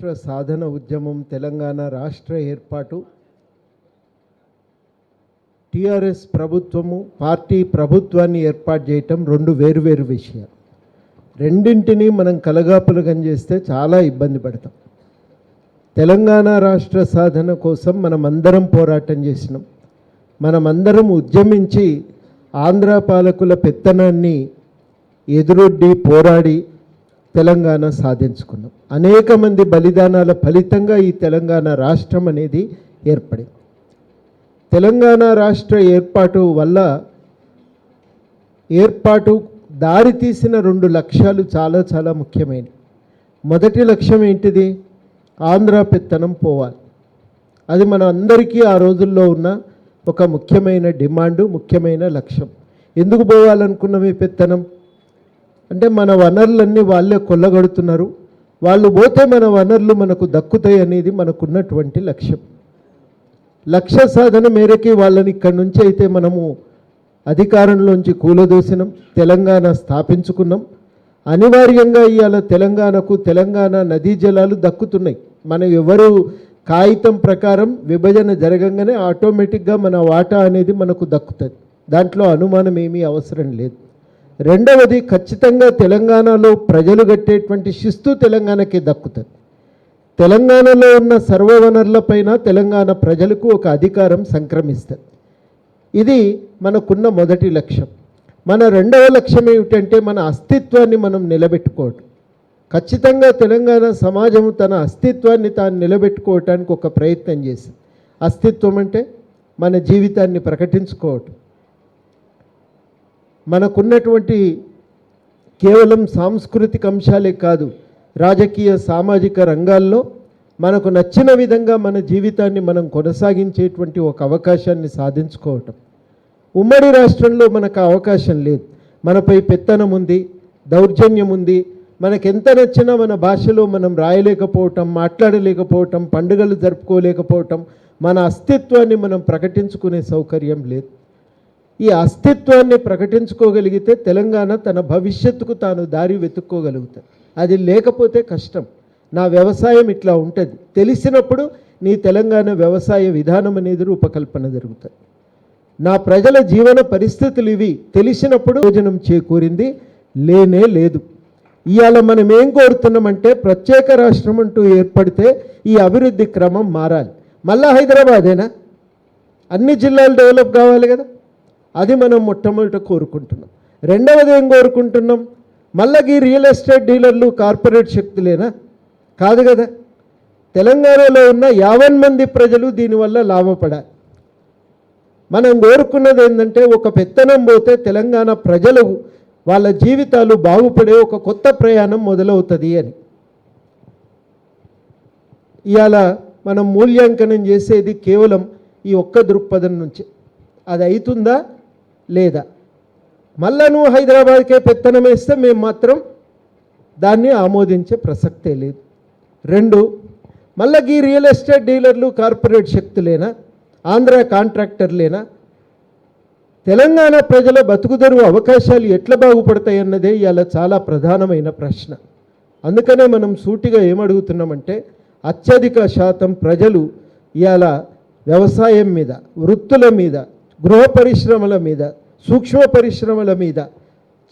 రాష్ట్ర సాధన ఉద్యమం, తెలంగాణ రాష్ట్ర ఏర్పాటు, టీఆర్ఎస్ ప్రభుత్వము పార్టీ ప్రభుత్వాన్ని ఏర్పాటు చేయటం రెండు వేరువేరు విషయాలు. రెండింటినీ మనం కలగాపులగం చేస్తే చాలా ఇబ్బంది పడతాం. తెలంగాణ రాష్ట్ర సాధన కోసం మనమందరం పోరాటం చేసినాం. మనమందరం ఉద్యమించి ఆంధ్ర పాలకుల పెత్తనాన్ని ఎదురొడ్డి పోరాడి తెలంగాణ సాధించుకున్నాం. అనేక మంది బలిదానాల ఫలితంగా ఈ తెలంగాణ రాష్ట్రం అనేది ఏర్పడింది. తెలంగాణ రాష్ట్ర ఏర్పాటు వల్ల దారి తీసిన రెండు లక్ష్యాలు చాలా చాలా ముఖ్యమైనవి. మొదటి లక్ష్యం ఏంటిది? ఆంధ్ర పెత్తనం పోవాలి. అది మన అందరికీ ఆ రోజుల్లో ఉన్న ఒక ముఖ్యమైన డిమాండు, ముఖ్యమైన లక్ష్యం. ఎందుకు పోవాలనుకున్నాం ఈ పెత్తనం అంటే, మన వనరులన్నీ వాళ్ళే కొల్లగొడుతున్నారు, వాళ్ళు పోతే మన వనరులు మనకు దక్కుతాయి అనేది మనకున్నటువంటి లక్ష్యం. లక్ష్య సాధన మేరకి వాళ్ళని ఇక్కడి నుంచి అయితే మనము అధికారంలోంచి కూలదోసినాం, తెలంగాణ స్థాపించుకున్నాం. అనివార్యంగా ఇవాళ తెలంగాణకు తెలంగాణ నదీ జలాలు దక్కుతున్నాయి. మనం ఎవరు కాగితం ప్రకారం విభజన జరగంగానే ఆటోమేటిక్గా మన వాటా అనేది మనకు దక్కుతుంది. దాంట్లో అనుమానం ఏమీ అవసరం లేదు. రెండవది, ఖచ్చితంగా తెలంగాణలో ప్రజలు కట్టేటువంటి శిస్తు తెలంగాణకి దక్కుతుంది. తెలంగాణలో ఉన్న సర్వవనరులపైన తెలంగాణ ప్రజలకు ఒక అధికారం సంక్రమిస్తుంది. ఇది మనకున్న మొదటి లక్ష్యం. మన రెండవ లక్ష్యం ఏమిటంటే, మన అస్తిత్వాన్ని మనం నిలబెట్టుకోవటం. ఖచ్చితంగా తెలంగాణ సమాజం తన అస్తిత్వాన్ని తాను నిలబెట్టుకోవటానికి ఒక ప్రయత్నం చేసింది. అస్తిత్వం అంటే మన జీవితాన్ని ప్రకటించుకోవటం. మనకున్నటువంటి కేవలం సాంస్కృతిక అంశాలే కాదు, రాజకీయ సామాజిక రంగాల్లో మనకు నచ్చిన విధంగా మన జీవితాన్ని మనం కొనసాగించేటువంటి ఒక అవకాశాన్ని సాధించుకోవటం. ఉమ్మడి రాష్ట్రంలో మనకు అవకాశం లేదు. మనపై పెత్తనం ఉంది, దౌర్జన్యం ఉంది. మనకెంత నచ్చినా మన భాషలో మనం రాయలేకపోవటం, మాట్లాడలేకపోవటం, పండుగలు జరుపుకోలేకపోవటం, మన అస్తిత్వాన్ని మనం ప్రకటించుకునే సౌకర్యం లేదు. ఈ అస్తిత్వాన్ని ప్రకటించుకోగలిగితే తెలంగాణ తన భవిష్యత్తుకు తాను దారి వెతుక్కోగలుగుతుంది. అది లేకపోతే కష్టం. నా వ్యవసాయం ఇట్లా ఉంటుంది తెలిసినప్పుడు నీ తెలంగాణ వ్యవసాయ విధానం అనేది రూపకల్పన జరుగుతుంది. నా ప్రజల జీవన పరిస్థితులు ఇవి తెలిసినప్పుడు భోజనం చేకూరింది లేనే లేదు. ఇవాళ మనం ఏం కోరుతున్నామంటే, ప్రత్యేక రాష్ట్రం అంటూ ఏర్పడితే ఈ అభివృద్ధి క్రమం మారాలి. మళ్ళా హైదరాబాదేనా? అన్ని జిల్లాలు డెవలప్ కావాలి కదా. అది మనం మొట్టమొదట కోరుకుంటున్నాం. రెండవది ఏం కోరుకుంటున్నాం? మళ్ళీ ఈ రియల్ ఎస్టేట్ డీలర్లు కార్పొరేట్ శక్తులేనా? కాదు కదా. తెలంగాణలో ఉన్న 50 మంది ప్రజలు దీనివల్ల లాభపడాలి. మనం కోరుకున్నది ఏంటంటే, ఒక పెత్తనం పోతే తెలంగాణ ప్రజలు వాళ్ళ జీవితాలు బాగుపడే ఒక కొత్త ప్రయాణం మొదలవుతుంది అని. ఇవాళ మనం మూల్యాంకనం చేసేది కేవలం ఈ ఒక్క దృక్పథం నుంచి. అది అవుతుందా లేదా? మళ్ళా నువ్వు హైదరాబాద్కే పెత్తనం వేస్తే మేము మాత్రం దాన్ని ఆమోదించే ప్రసక్తే లేదు. రెండు, మళ్ళీ ఈ రియల్ ఎస్టేట్ డీలర్లు కార్పొరేట్ శక్తులేనా? ఆంధ్ర కాంట్రాక్టర్లేనా? తెలంగాణ ప్రజల బతుకుదెరువు అవకాశాలు ఎట్లా బాగుపడతాయి అన్నదే ఇవాళ చాలా ప్రధానమైన ప్రశ్న. అందుకనే మనం సూటిగా ఏమడుగుతున్నామంటే, అత్యధిక శాతం ప్రజలు ఇవాళ వ్యవసాయం మీద, వృత్తుల మీద, గృహ పరిశ్రమల మీద, సూక్ష్మ పరిశ్రమల మీద,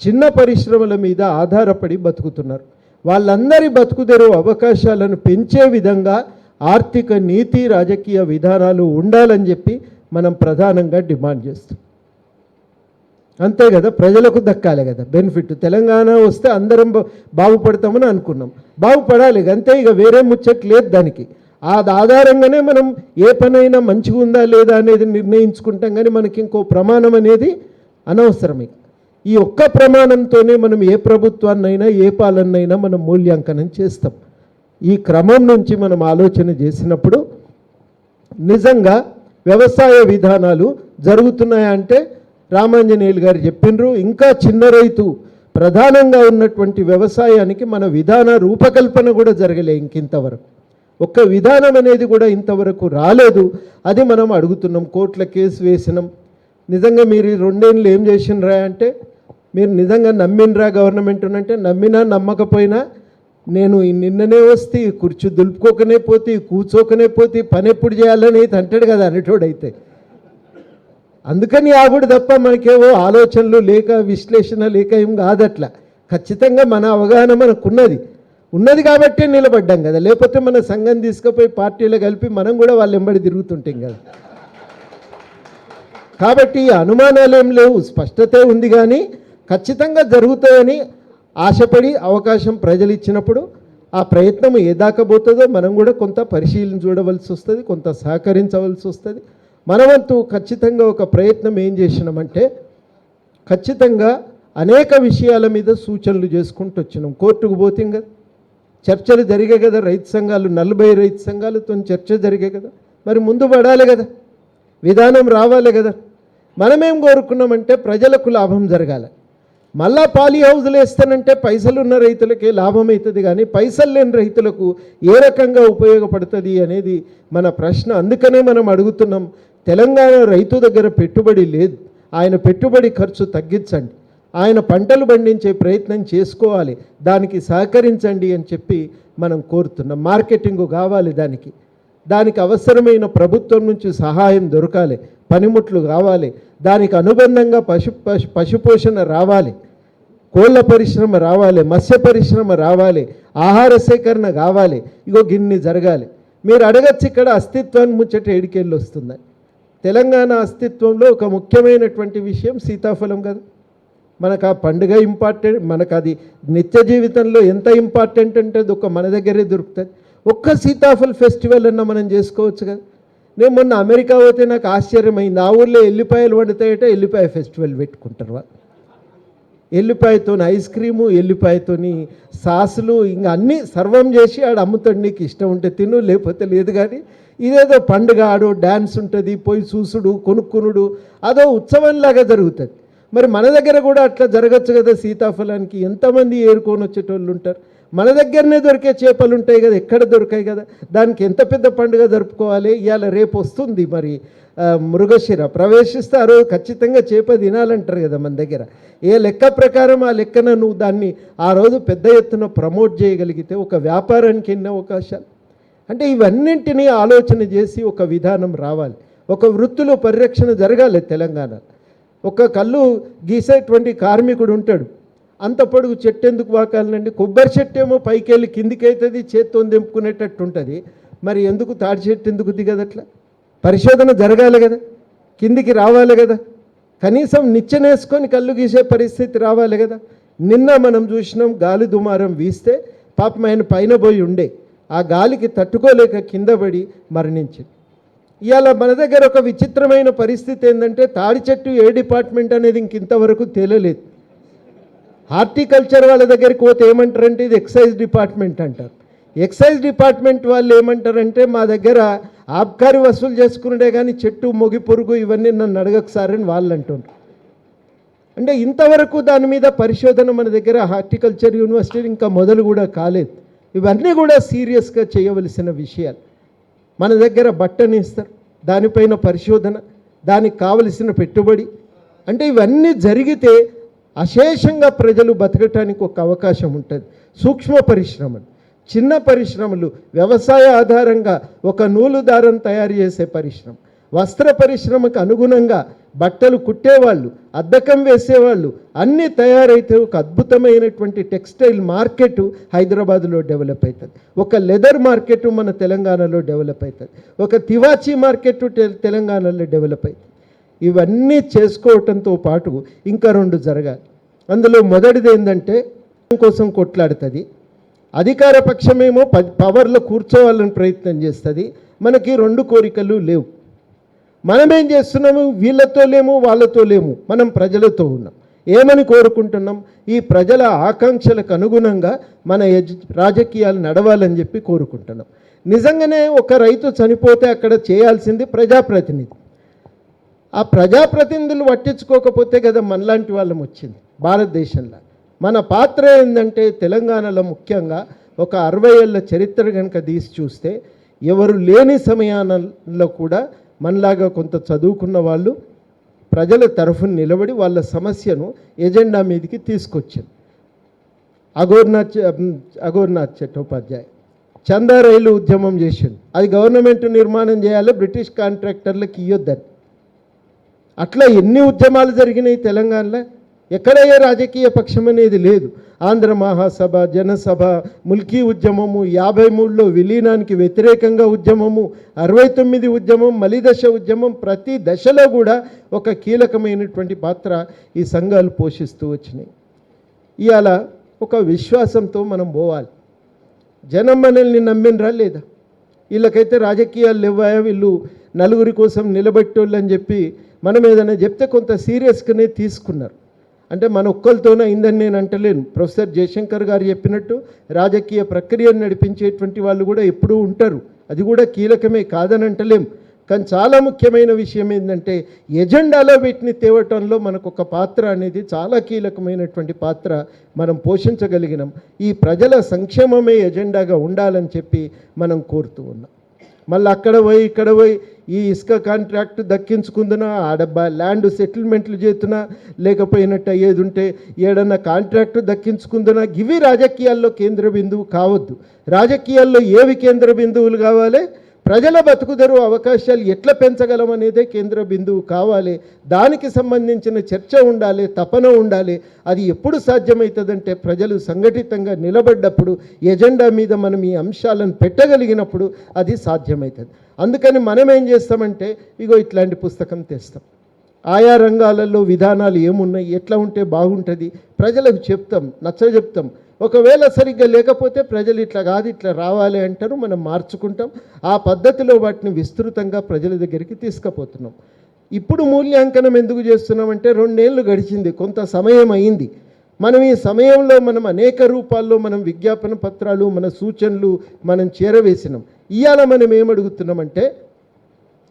చిన్న పరిశ్రమల మీద ఆధారపడి బతుకుతున్నారు. వాళ్ళందరి బతుకుదెరువు అవకాశాలను పెంచే విధంగా ఆర్థిక నీతి, రాజకీయ విధానాలు ఉండాలని చెప్పి మనం ప్రధానంగా డిమాండ్ చేస్తాం. అంతే కదా, ప్రజలకు దక్కాలి కదా బెనిఫిట్. తెలంగాణ వస్తే అందరం బాగుపడతామని అనుకున్నాం, బాగుపడాలి అంతే. ఇక వేరే ముచ్చట్ లేదు దానికి. అది ఆధారంగానే మనం ఏ పనైనా మంచిగా ఉందా లేదా అనేది నిర్ణయించుకుంటాం. కానీ మనకి ఇంకో ప్రమాణం అనేది అనవసరమే. ఈ ఒక్క ప్రమాణంతోనే మనం ఏ ప్రభుత్వాన్నైనా ఏ పాలనైనా మనం మూల్యాంకనం చేస్తాం. ఈ క్రమం నుంచి మనం ఆలోచన చేసినప్పుడు నిజంగా వ్యవసాయ విధానాలు జరుగుతున్నాయంటే, రామాంజనేయులు గారు చెప్పినరు, ఇంకా చిన్న రైతు ప్రధానంగా ఉన్నటువంటి వ్యవసాయానికి మన విధాన రూపకల్పన కూడా జరగలే ఇంకింతవరకు. ఒక్క విధానం అనేది కూడా ఇంతవరకు రాలేదు. అది మనం అడుగుతున్నాం. కోర్టుల కేసు వేసినాం. నిజంగా మీరు 2 ఏళ్ళు ఏం చేసినరా అంటే, మీరు నిజంగా నమ్మినరా గవర్నమెంట్ అంటే, నమ్మినా నమ్మకపోయినా నేను నిన్ననే వస్తే కుర్చీ దులుపుకోకనే పోతే కూర్చోకనే పోతే పని ఎప్పుడు చేయాలని అయితే అంటాడు కదా అనేటోడైతే. అందుకని ఆగుడు తప్ప మనకేవో ఆలోచనలు లేక విశ్లేషణ లేక ఏం కాదట్లా. ఖచ్చితంగా మన అవగాహన ఉన్నది కాబట్టే నిలబడ్డాం కదా. లేకపోతే మన సంఘం తీసుకుపోయి పార్టీలో కలిపి మనం కూడా వాళ్ళు వెంబడి తిరుగుతుంటాం కదా. కాబట్టి అనుమానాలు ఏం లేవు, స్పష్టతే ఉంది. కానీ ఖచ్చితంగా జరుగుతాయని ఆశపడి అవకాశం ప్రజలు ఇచ్చినప్పుడు ఆ ప్రయత్నం ఏ దాకా పోతుందో మనం కూడా కొంత పరిశీలన చూడవలసి వస్తుంది, కొంత సహకరించవలసి వస్తుంది. మనవంతు ఖచ్చితంగా ఒక ప్రయత్నం ఏం చేసినామంటే ఖచ్చితంగా అనేక విషయాల మీద సూచనలు చేసుకుంటూ వచ్చినాం. కోర్టుకు పోతాం కదా, చర్చలు జరిగాయి కదా, రైతు సంఘాలు 40 రైతు సంఘాలతో చర్చ జరిగాయి కదా. మరి ముందు పడాలి కదా, విధానం రావాలి కదా. మనమేం కోరుకున్నామంటే ప్రజలకు లాభం జరగాలి. మళ్ళా పాలీ హౌజులు వేస్తానంటే పైసలు ఉన్న రైతులకే లాభం అవుతుంది, కానీ పైసలు లేని రైతులకు ఏ రకంగా ఉపయోగపడుతుంది అనేది మన ప్రశ్న. అందుకనే మనం అడుగుతున్నాం, తెలంగాణ రైతు దగ్గర పెట్టుబడి లేదు, ఆయన పెట్టుబడి ఖర్చు తగ్గించండి, ఆయన పంటలు పండించే ప్రయత్నం చేసుకోవాలి, దానికి సహకరించండి అని చెప్పి మనం కోరుతున్నాం. మార్కెటింగ్ కావాలి, దానికి అవసరమైన ప్రభుత్వం నుంచి సహాయం దొరకాలి, పనిముట్లు కావాలి, దానికి అనుబంధంగా పశుపోషణ రావాలి, కోళ్ళ పరిశ్రమ రావాలి, మత్స్య పరిశ్రమ రావాలి, ఆహార సేకరణ కావాలి. ఇగో గిన్ని జరగాలి. మీరు అడగచ్చు ఇక్కడ అస్తిత్వాన్ని ముచ్చట ఏడికెళ్ళి వస్తుంది. తెలంగాణ అస్తిత్వంలో ఒక ముఖ్యమైనటువంటి విషయం సీతాఫలం కదా. మనకు ఆ పండుగ ఇంపార్టెంట్, మనకు అది నిత్య జీవితంలో ఎంత ఇంపార్టెంట్ అంటే అది ఒక మన దగ్గరే దొరుకుతుంది. ఒక్క సీతాఫల్ ఫెస్టివల్ అన్నా మనం చేసుకోవచ్చు కదా. నేను మొన్న అమెరికా పోతే నాకు ఆశ్చర్యమైంది, ఆ ఊళ్ళో ఎల్లిపాయలు వండుతాయట, ఎల్లిపాయ ఫెస్టివల్ పెట్టుకుంటారు వాళ్ళు. ఎల్లిపాయతో ఐస్ క్రీము, ఎల్లిపాయతోని సాసులు, ఇంకా అన్నీ సర్వం చేసి ఆడు అమ్ముతాడు. నీకు ఇష్టం ఉంటే తిను, లేకపోతే లేదు. కానీ ఇదేదో పండుగ, ఆడు డ్యాన్స్ ఉంటుంది, పోయి చూసుడు, కొనుక్కునుడు, అదో ఉత్సవంలాగా జరుగుతుంది. మరి మన దగ్గర కూడా అట్లా జరగచ్చు కదా. సీతాఫలానికి ఎంతమంది ఏరుకొని వచ్చేటోళ్ళు ఉంటారు. మన దగ్గరనే దొరికే చేపలు ఉంటాయి కదా, ఎక్కడ దొరికాయి కదా. దానికి ఎంత పెద్ద పండుగ జరుపుకోవాలి. ఇవాళ రేపు వస్తుంది మరి మృగశిర ప్రవేశిస్తారు, ఖచ్చితంగా చేప తినాలంటారు కదా మన దగ్గర. ఏ లెక్క ప్రకారం ఆ లెక్కన నువ్వు దాన్ని ఆ రోజు పెద్ద ఎత్తున ప్రమోట్ చేయగలిగితే ఒక వ్యాపారానికి ఎన్ని అవకాశాలు. అంటే ఇవన్నింటినీ ఆలోచన చేసి ఒక విధానం రావాలి, ఒక వృత్తిలో పరిరక్షణ జరగాలి. తెలంగాణ ఒక కళ్ళు గీసేటువంటి కార్మికుడు ఉంటాడు, అంత పొడుగు చెట్టు ఎందుకు వాకాలండి? కొబ్బరి చెట్టు ఏమో పైకి వెళ్ళి కిందికి అవుతుంది, చేత్తో దింపుకునేటట్టు ఉంటుంది. మరి ఎందుకు తాడి చెట్టు ఎందుకు దిగదట్లా? పరిశోధన జరగాలి కదా, కిందికి రావాలి కదా, కనీసం నిచ్చెనేసుకొని కళ్ళు గీసే పరిస్థితి రావాలి కదా. నిన్న మనం చూసినాం, గాలి దుమారం వీస్తే పాపం ఆయన పైన పోయి ఉండే, ఆ గాలికి తట్టుకోలేక కింద పడి మరణించింది. ఇవాళ మన దగ్గర ఒక విచిత్రమైన పరిస్థితి ఏంటంటే తాడి చెట్టు ఏ డిపార్ట్మెంట్ అనేది ఇంతవరకు తేలలేదు. హార్టికల్చర్ వాళ్ళ దగ్గరికి పోతే ఏమంటారంటే ఇది ఎక్సైజ్ డిపార్ట్మెంట్ అంటారు. ఎక్సైజ్ డిపార్ట్మెంట్ వాళ్ళు ఏమంటారంటే మా దగ్గర ఆబ్కారీ వసూలు చేసుకునే కానీ చెట్టు, మొగి పురుగు ఇవన్నీ నన్ను అడగకసారని వాళ్ళు అంటున్నారు. అంటే ఇంతవరకు దాని మీద పరిశోధన మన దగ్గర హార్టికల్చర్ యూనివర్సిటీ ఇంకా మొదలు కూడా కాలేదు. ఇవన్నీ కూడా సీరియస్గా చేయవలసిన విషయాలు. మన దగ్గర బట్టని ఇస్తారు, దానిపైన పరిశోధన, దానికి కావలసిన పెట్టుబడి. అంటే ఇవన్నీ జరిగితే అశేషంగా ప్రజలు బతకటానికి ఒక అవకాశం ఉంటుంది. సూక్ష్మ పరిశ్రమలు, చిన్న పరిశ్రమలు, వ్యవసాయ ఆధారంగా ఒక నూలు దారం తయారు చేసే పరిశ్రమ, వస్త్ర పరిశ్రమకు అనుగుణంగా బట్టలు కుట్టేవాళ్ళు, అద్దకం వేసేవాళ్ళు అన్నీ తయారైతే ఒక అద్భుతమైనటువంటి టెక్స్టైల్ మార్కెట్ హైదరాబాద్లో డెవలప్ అవుతుంది. ఒక లెదర్ మార్కెట్ మన తెలంగాణలో డెవలప్ అవుతుంది. ఒక తివాచీ మార్కెట్ తెలంగాణలో డెవలప్ అవుతుంది. ఇవన్నీ చేసుకోవటంతో పాటు ఇంకా 2 జరగాలి. అందులో మొదటిది ఏంటంటే కోసం కొట్లాడుతుంది, అధికార పక్షమేమో పవర్లో కూర్చోవాలని ప్రయత్నం చేస్తుంది. మనకి 2 కోరికలు లేవు. మనమేం చేస్తున్నాము? వీళ్ళతో లేము, వాళ్ళతో లేము, మనం ప్రజలతో ఉన్నాం. ఏమని కోరుకుంటున్నాం? ఈ ప్రజల ఆకాంక్షలకు అనుగుణంగా మన రాజకీయాలు నడవాలని చెప్పి కోరుకుంటున్నాం. నిజంగానే ఒక రైతు చనిపోతే అక్కడ చేయాల్సింది ప్రజాప్రతినిధి. ఆ ప్రజాప్రతినిధులు పట్టించుకోకపోతే కదా మనలాంటి వాళ్ళం వచ్చింది భారతదేశంలో. మన పాత్ర ఏంటంటే తెలంగాణలో ముఖ్యంగా ఒక 60 ఏళ్ళ చరిత్ర కనుక తీసి చూస్తే ఎవరు లేని సమయాల్లో కూడా మనలాగా కొంత చదువుకున్న వాళ్ళు ప్రజల తరఫున నిలబడి వాళ్ళ సమస్యను ఎజెండా మీదకి తీసుకొచ్చింది. అఘోర్నాథ్ చట్టోపాధ్యాయ చందా రైలు ఉద్యమం చేసిండు. అది గవర్నమెంట్ నిర్మాణం చేయాలి, బ్రిటిష్ కాంట్రాక్టర్లకు ఇవ్వద్దని. అట్లా ఎన్ని ఉద్యమాలు జరిగినాయి తెలంగాణలో. ఎక్కడ ఏ రాజకీయ పక్షం అనేది లేదు. ఆంధ్ర మహాసభ, జనసభ, ముల్కీ ఉద్యమము, 53లో విలీనానికి వ్యతిరేకంగా ఉద్యమము, 69 ఉద్యమం, మలిదశ ఉద్యమం, ప్రతి దశలో కూడా ఒక కీలకమైనటువంటి పాత్ర ఈ సంఘాలు పోషిస్తూ వచ్చినాయి. ఇవాళ ఒక విశ్వాసంతో మనం పోవాలి. జనం మనల్ని నమ్మినరా లేదా? వీళ్ళకైతే రాజకీయాలు లేవాయా, వీళ్ళు నలుగురి కోసం నిలబెట్టోళ్ళు అని చెప్పి మనం ఏదైనా చెప్తే కొంత సీరియస్గానే తీసుకున్నారు. అంటే మన ఒక్కరితోనే అయిందని నేను అంటలేను. ప్రొఫెసర్ జయశంకర్ గారు చెప్పినట్టు రాజకీయ ప్రక్రియను నడిపించేటువంటి వాళ్ళు కూడా ఎప్పుడూ ఉంటారు, అది కూడా కీలకమే, కాదని అంటలేం. కానీ చాలా ముఖ్యమైన విషయం ఏంటంటే ఎజెండాలో వీటిని తేవటంలో మనకు ఒక పాత్ర అనేది చాలా కీలకమైనటువంటి పాత్ర మనం పోషించగలిగినాం. ఈ ప్రజల సంక్షేమమే ఎజెండాగా ఉండాలని చెప్పి మనం కోరుతూ ఉన్నాం. మళ్ళీ అక్కడ పోయి ఇక్కడ పోయి ఈ ఇసుక కాంట్రాక్ట్ దక్కించుకుందునా, ఆడ ల్యాండ్ సెటిల్మెంట్లు చేతున్నా, లేకపోయినట్టు అయ్యేది ఉంటే ఏడన్నా కాంట్రాక్ట్ దక్కించుకుందునా, ఇవి రాజకీయాల్లో కేంద్ర బిందువు కావద్దు. రాజకీయాల్లో ఏవి కేంద్ర బిందువులు కావాలి? ప్రజల బతుకుదెరువు అవకాశాలు ఎట్లా పెంచగలం అనేదే కేంద్ర బిందువు కావాలి. దానికి సంబంధించిన చర్చ ఉండాలి, తపన ఉండాలి. అది ఎప్పుడు సాధ్యమవుతుందంటే ప్రజలు సంఘటితంగా నిలబడ్డప్పుడు, ఎజెండా మీద మనం ఈ అంశాలను పెట్టగలిగినప్పుడు అది సాధ్యమవుతుంది. అందుకని మనం ఏం చేస్తామంటే ఇగో ఇట్లాంటి పుస్తకం తెస్తాం. ఆయా రంగాలలో విధానాలు ఏమున్నాయి, ఎట్లా ఉంటే బాగుంటుంది ప్రజలకు చెప్తాం, నచ్చజెప్తాం. ఒకవేళ సరిగ్గా లేకపోతే ప్రజలు ఇట్లా కాదు ఇట్లా రావాలి అంటారు, మనం మార్చుకుంటాం. ఆ పద్ధతిలో వాటిని విస్తృతంగా ప్రజల దగ్గరికి తీసుకుపోతున్నాం. ఇప్పుడు మూల్యాంకనం ఎందుకు చేస్తున్నామంటే 2 ఏళ్ళు గడిచింది, కొంత సమయం అయింది. మనం ఈ సమయంలో మనం అనేక రూపాల్లో మనం విజ్ఞాపన పత్రాలు, మన సూచనలు మనం చేరవేసినాం. ఇవాళ మనం ఏమడుగుతున్నామంటే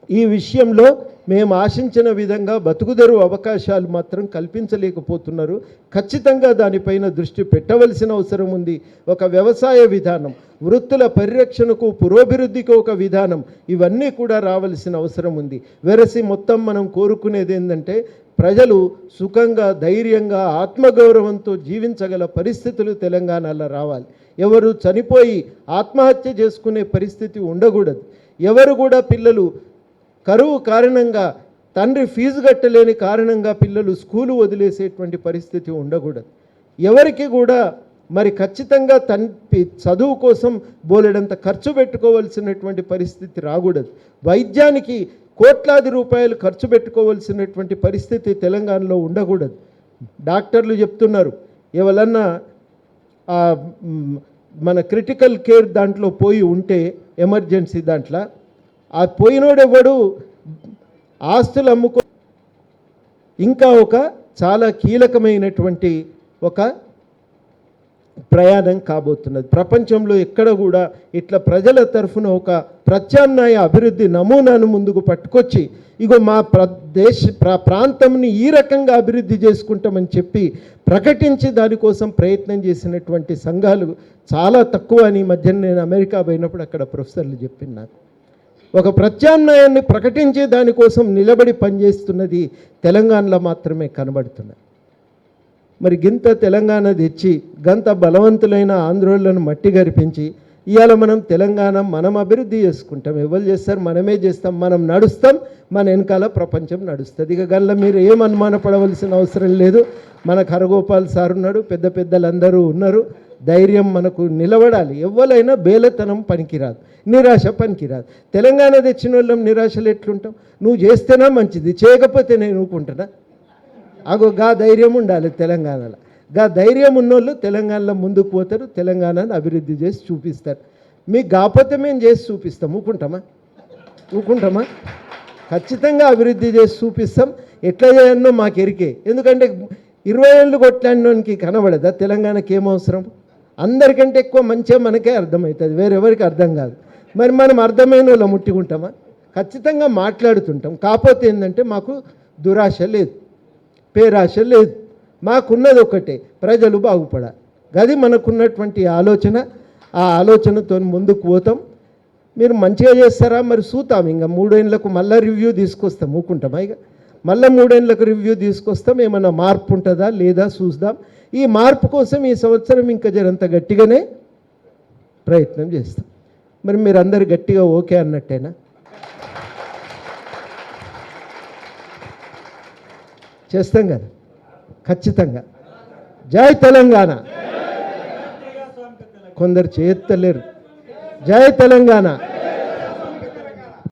ఈ విషయంలో మేము ఆశించిన విధంగా బతుకుదెరువు అవకాశాలు మాత్రం కల్పించలేకపోతున్నారు. ఖచ్చితంగా దానిపైన దృష్టి పెట్టవలసిన అవసరం ఉంది. ఒక వ్యవసాయ విధానం, వృత్తుల పరిరక్షణకు, పురోభివృద్ధికి ఒక విధానం, ఇవన్నీ కూడా రావాల్సిన అవసరం ఉంది. వెరసి మొత్తం మనం కోరుకునేది ఏంటంటే ప్రజలు సుఖంగా, ధైర్యంగా, ఆత్మగౌరవంతో జీవించగల పరిస్థితులు తెలంగాణలో రావాలి. ఎవరు చనిపోయి ఆత్మహత్య చేసుకునే పరిస్థితి ఉండకూడదు. ఎవరు కూడా పిల్లలు కరువు కారణంగా, తండ్రి ఫీజు కట్టలేని కారణంగా పిల్లలు స్కూలు వదిలేసేటువంటి పరిస్థితి ఉండకూడదు. ఎవరికి కూడా మరి ఖచ్చితంగా చదువు కోసం బోలెడంత ఖర్చు పెట్టుకోవాల్సినటువంటి పరిస్థితి రాకూడదు. వైద్యానికి కోట్లాది రూపాయలు ఖర్చు పెట్టుకోవాల్సినటువంటి పరిస్థితి తెలంగాణలో ఉండకూడదు. డాక్టర్లు చెప్తున్నారు, ఎవరన్నా మన క్రిటికల్ కేర్ దాంట్లో పోయి ఉంటే, ఎమర్జెన్సీ దాంట్లో ఆ పోయినోడెవడు ఆస్తులు అమ్ముకో. ఇంకా ఒక చాలా కీలకమైనటువంటి ఒక ప్రయాణం కాబోతున్నది. ప్రపంచంలో ఎక్కడ కూడా ఇట్లా ప్రజల తరఫున ఒక ప్రత్యామ్నాయ అభివృద్ధి నమూనాను ముందుకు పట్టుకొచ్చి ఇగో మా ప్రాంతంని ఈ రకంగా అభివృద్ధి చేసుకుంటామని చెప్పి ప్రకటించి దానికోసం ప్రయత్నం చేసినటువంటి సంఘాలు చాలా తక్కువ అని మధ్య నేను అమెరికా పోయినప్పుడు అక్కడ ప్రొఫెసర్లు చెప్పింది నాకు. ఒక ప్రత్యామ్నాయాన్ని ప్రకటించే దానికోసం నిలబడి పనిచేస్తున్నది తెలంగాణలో మాత్రమే కనబడుతున్నది. మరి గింత తెలంగాణ తెచ్చి గంత బలవంతులైన ఆంధ్రోళ్లను మట్టి గరిపించి ఇవాళ మనం తెలంగాణ మనం అభివృద్ధి చేసుకుంటాం. ఎవరు చేస్తారు? మనమే చేస్తాం. మనం నడుస్తాం, మన వెనకాల ప్రపంచం నడుస్తుంది. ఇక గల్ల మీరు ఏం అనుమానపడవలసిన అవసరం లేదు. మనకు హరగోపాల్ సార్ ఉన్నాడు, పెద్ద పెద్దలందరూ ఉన్నారు. ధైర్యం మనకు నిలబడాలి. ఎవరైనా బేలతనం పనికిరాదు, నిరాశ పనికిరాదు. తెలంగాణ తెచ్చిన వాళ్ళం నిరాశలు ఎట్లుంటాం? నువ్వు చేస్తేనా మంచిది, చేయకపోతే నేను ఊరుకుంటానా? అగో గా ధైర్యం ఉండాలి తెలంగాణలో. గా ధైర్యం ఉన్నోళ్ళు తెలంగాణలో ముందుకు పోతారు, తెలంగాణను అభివృద్ధి చేసి చూపిస్తారు. మీకు కాకపోతే మేము చేసి చూపిస్తాం, ఊకుంటామా? ఖచ్చితంగా అభివృద్ధి చేసి చూపిస్తాం. ఎట్లా చేయన్నో మాకు ఎరికే. ఎందుకంటే 20 ఏళ్ళు కొట్లాడినోనికి కనబడదా తెలంగాణకి ఏమవసరం? అందరికంటే ఎక్కువ మంచిగా మనకే అర్థమవుతుంది, వేరెవరికి అర్థం కాదు. మరి మనం అర్థమైన వాళ్ళ ముట్టుకుంటామా? ఖచ్చితంగా మాట్లాడుతుంటాం. కాకపోతే ఏంటంటే మాకు దురాశ లేదు, పేరాశ లేదు. మాకున్నది ఒకటే, ప్రజలు బాగుపడాలి. గది మనకున్నటువంటి ఆలోచన. ఆ ఆలోచనతో ముందుకు పోతాం. మీరు మంచిగా చేస్తారా మరి చూస్తాం. ఇంకా 3 ఏళ్ళకు మళ్ళీ రివ్యూ తీసుకొస్తాం, ఊకుంటామా? ఇక మళ్ళీ 3 ఏళ్ళకు రివ్యూ తీసుకొస్తాం. ఏమన్నా మార్పు ఉంటుందా లేదా చూద్దాం. ఈ మార్పు కోసం ఈ సంవత్సరం ఇంకా జరంత గట్టిగానే ప్రయత్నం చేస్తాం. మరి మీరందరూ గట్టిగా ఓకే అన్నట్టేనా? చేస్తాం కదా ఖచ్చితంగా. జై తెలంగాణ. కొందరు చేయలేరు. జై తెలంగాణ.